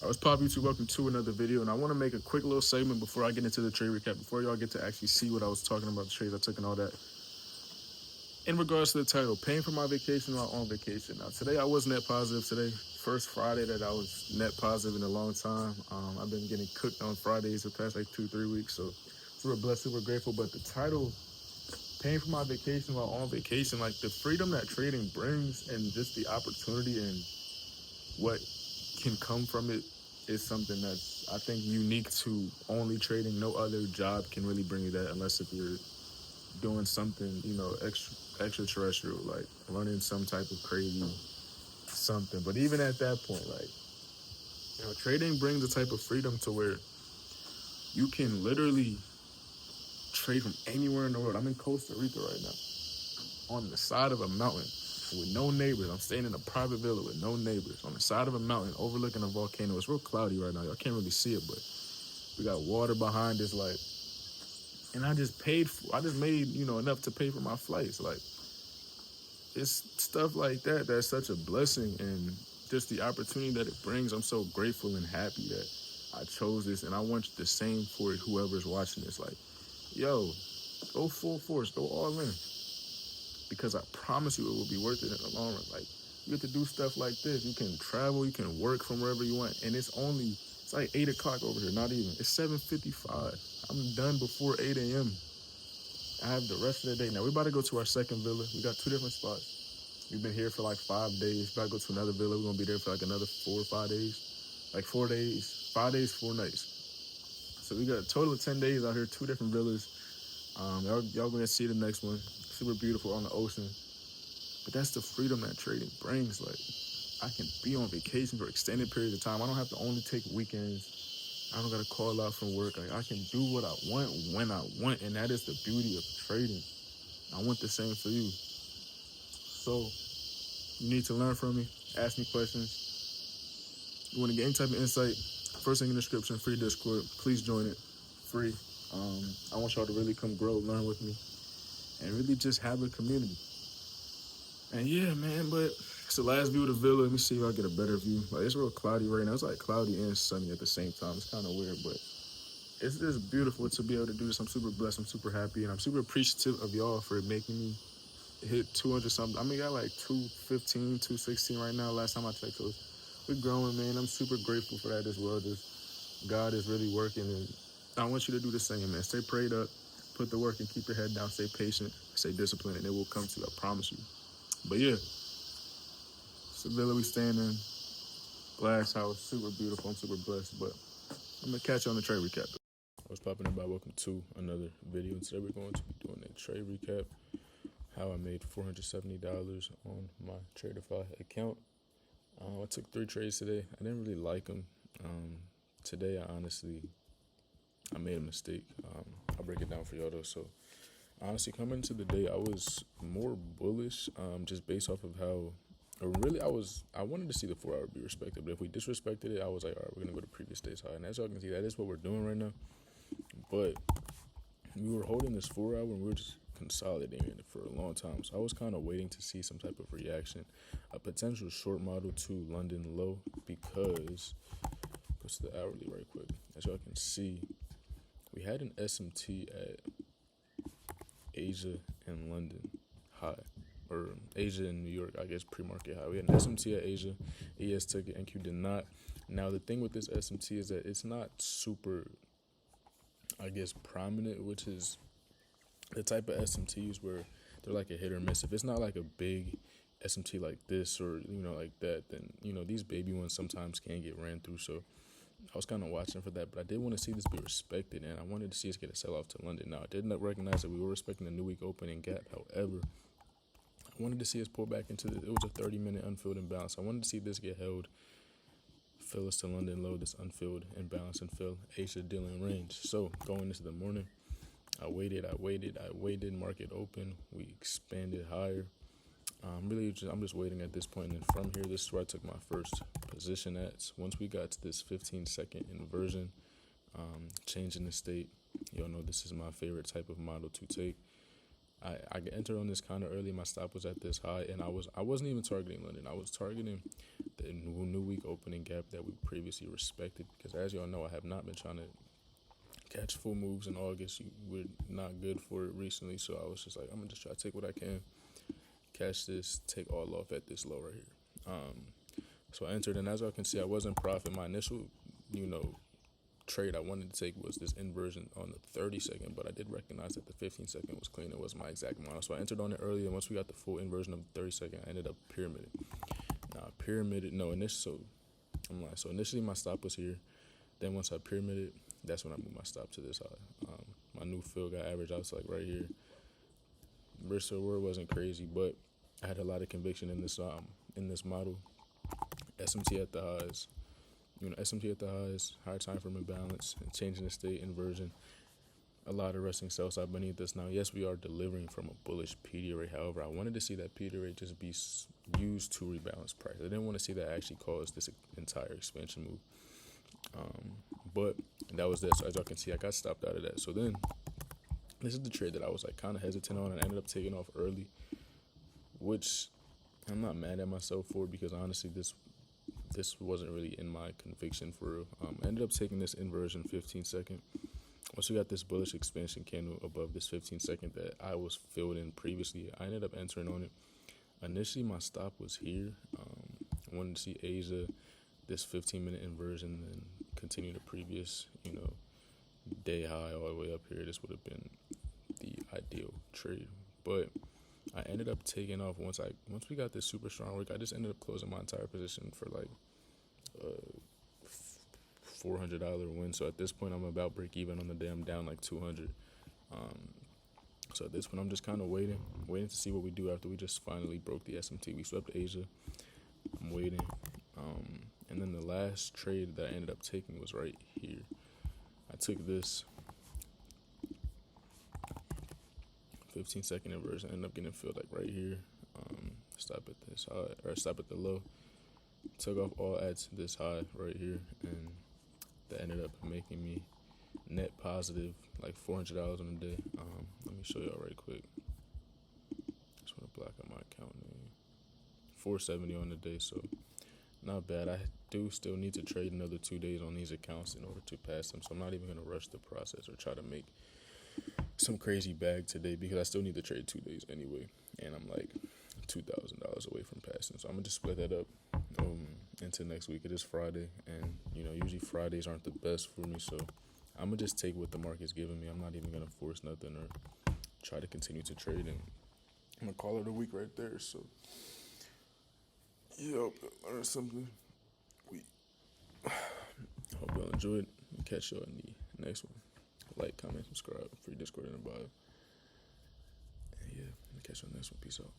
What's pop YouTube? Welcome to another video, and I want to make a quick little segment before I get into the trade recap, before y'all get to actually see what I was talking about, the trades I took and all that. In regards to the title, paying for my vacation while on vacation. Now, today I was net positive today. First Friday that I was net positive in a long time. I've been getting cooked on Fridays the past like 2-3 weeks, so super blessed, super grateful. But the title, paying for my vacation while on vacation, like the freedom that trading brings and just the opportunity and what can come from it is something that's, I think, unique to only trading. No other job can really bring you that unless if you're doing something, extraterrestrial, like running some type of crazy something. But even at that point, like, trading brings a type of freedom to where you can literally trade from anywhere in the world. I'm in Costa Rica right now, on the side of a mountain with no neighbors. I'm staying in a private villa with no neighbors on the side of a mountain overlooking a volcano. It's real cloudy right now. Y'all can't really see it, but we got water behind us, like, and I just made, enough to pay for my flights. Like, it's stuff like that that's such a blessing, and just the opportunity that it brings. I'm so grateful and happy that I chose this, and I want the same for whoever's watching this. Like, yo, go full force, go all in, because I promise you it will be worth it in the long run. Like, you get to do stuff like this. You can travel, you can work from wherever you want, and it's like 8 o'clock over here, not even. It's 7:55. I'm done before 8 a.m. I have the rest of the day. Now, we're about to go to our second villa. We got 2 different spots. We've been here for like 5 days. About to go to another villa. We're going to be there for like another 4 or 5 days. Like 4 days, 5 days, 4 nights. So we got a total of 10 days out here, 2 different villas. Y'all going to see the next one. Super beautiful on the ocean. But that's the freedom that trading brings. Like, I can be on vacation for extended periods of time. I don't have to only take weekends. I don't got to call out from work. Like, I can do what I want when I want, and that is the beauty of trading. I want the same for you. So, you need to learn from me. Ask me questions. You want to get any type of insight, first link in the description, free Discord. Please join it. Free. I want y'all to really come grow, learn with me, and really just have a community. And yeah, man, but it's the last view of the villa. Let me see if I get a better view. Like, it's real cloudy right now. It's like cloudy and sunny at the same time. It's kind of weird, but it's just beautiful to be able to do this. I'm super blessed. I'm super happy, and I'm super appreciative of y'all for making me hit 200 something. I mean, I got like 215, 216 right now. Last time I checked, so we're growing, man. I'm super grateful for that as well. Just God is really working, and I want you to do the same, man. Stay prayed up, put the work, and keep your head down. Stay patient, stay disciplined, and it will come to you. I promise you. But yeah, it's the villa we staying in. Glass house, super beautiful. I'm super blessed. But I'm gonna catch you on the trade recap. What's popping, everybody? Welcome to another video. And today we're going to be doing a trade recap. How I made $470 on my TraderFi account. I took 3 trades today. I didn't really like them. Today, I made a mistake. I'll break it down for y'all though. So, honestly, coming into the day, I was more bullish, just based off of how, or really, I wanted to see the 4-hour be respected. But if we disrespected it, I was like, all right, we're gonna go to previous day's high. And as y'all can see, that is what we're doing right now. But we were holding this 4-hour and we were just consolidating it for a long time. So I was kind of waiting to see some type of reaction, a potential short model to London low, because go to the hourly right quick. As y'all can see, we had an SMT at Asia and London high, or Asia and New York, I guess, pre-market high. We had an SMT at Asia, ES took it, NQ did not. Now the thing with this SMT is that it's not super, I guess, prominent, which is the type of SMTs where they're like a hit or miss. If it's not like a big SMT like this or, like that, then, these baby ones sometimes can get ran through. So I was kind of watching for that, but I did want to see this be respected, and I wanted to see us get a sell-off to London. Now, I did not recognize that we were respecting the new week opening gap. However, I wanted to see us pull back into this. It was a 30-minute unfilled imbalance. I wanted to see this get held, fill us to London low, this unfilled imbalance, and fill Asia dealing range. So going into the morning, I waited, market open, we expanded higher. I'm just waiting at this point, and then from here, this is where I took my first position at. Once we got to this 15-second inversion, change in the state, y'all know this is my favorite type of model to take. I entered on this kind of early. My stop was at this high, and I wasn't even targeting London. I was targeting the new week opening gap that we previously respected. Because as y'all know, I have not been trying to catch full moves in August. We're not good for it recently, so I was just like, I'm gonna just try to take what I can, catch this, take all off at this low right here. So I entered, and as y'all can see, I wasn't profit. My initial, trade I wanted to take was this inversion on the 30-second, but I did recognize that the 15-second was clean. It was my exact model. So I entered on it early, and once we got the full inversion of the 30-second, I ended up pyramiding. Now, so initially my stop was here. Then once I pyramided, that's when I moved my stop to this high. My new fill got averaged out to like right here. Risk to reward wasn't crazy, but I had a lot of conviction in this model. SMT at the highs. SMT at the highs, higher time frame imbalance, and changing the state inversion. A lot of resting sell side beneath this. Now, yes, we are delivering from a bullish PD array. However, I wanted to see that PD array just be used to rebalance price. I didn't want to see that actually cause this entire expansion move. But that was that. So as y'all can see, I got stopped out of that. So then, this is the trade that I was like kind of hesitant on, and I ended up taking off early, which I'm not mad at myself for, because honestly, this wasn't really in my conviction for real. I ended up taking this inversion 15-second. Once we got this bullish expansion candle above this 15-second that I was filled in previously, I ended up entering on it. Initially, my stop was here. I wanted to see Asia, this 15-minute inversion, and continue the previous, day high all the way up here. This would have been the ideal trade, but I ended up taking off once we got this super strong work. I just ended up closing my entire position for like $400 win. So at this point, I'm about break even on the day. I'm down like 200. So at this point, I'm just kind of waiting to see what we do after we just finally broke the SMT. We swept Asia. I'm waiting. And then the last trade that I ended up taking was right here. I took this 15-second inversion. Ended up getting filled like right here. Stop at this high, or stop at the low. Took off all ads to this high right here, and that ended up making me net positive like $400 on the day. Let me show y'all right quick. Just want to black out my account name. 470 on the day, so not bad. I do still need to trade another 2 days on these accounts in order to pass them, so I'm not even going to rush the process or try to make some crazy bag today, because I still need to trade 2 days anyway, and I'm like $2,000 away from passing. So I'm gonna just split that up into next week. It is Friday, and usually Fridays aren't the best for me, so I'm gonna just take what the market's giving me. I'm not even gonna force nothing or try to continue to trade, and I'm gonna call it a week right there. So yeah, learn something. Hope y'all enjoyed. Catch y'all in the next one. Like, comment, subscribe, free Discord in the bio. And yeah, catch you on the next one. Peace out.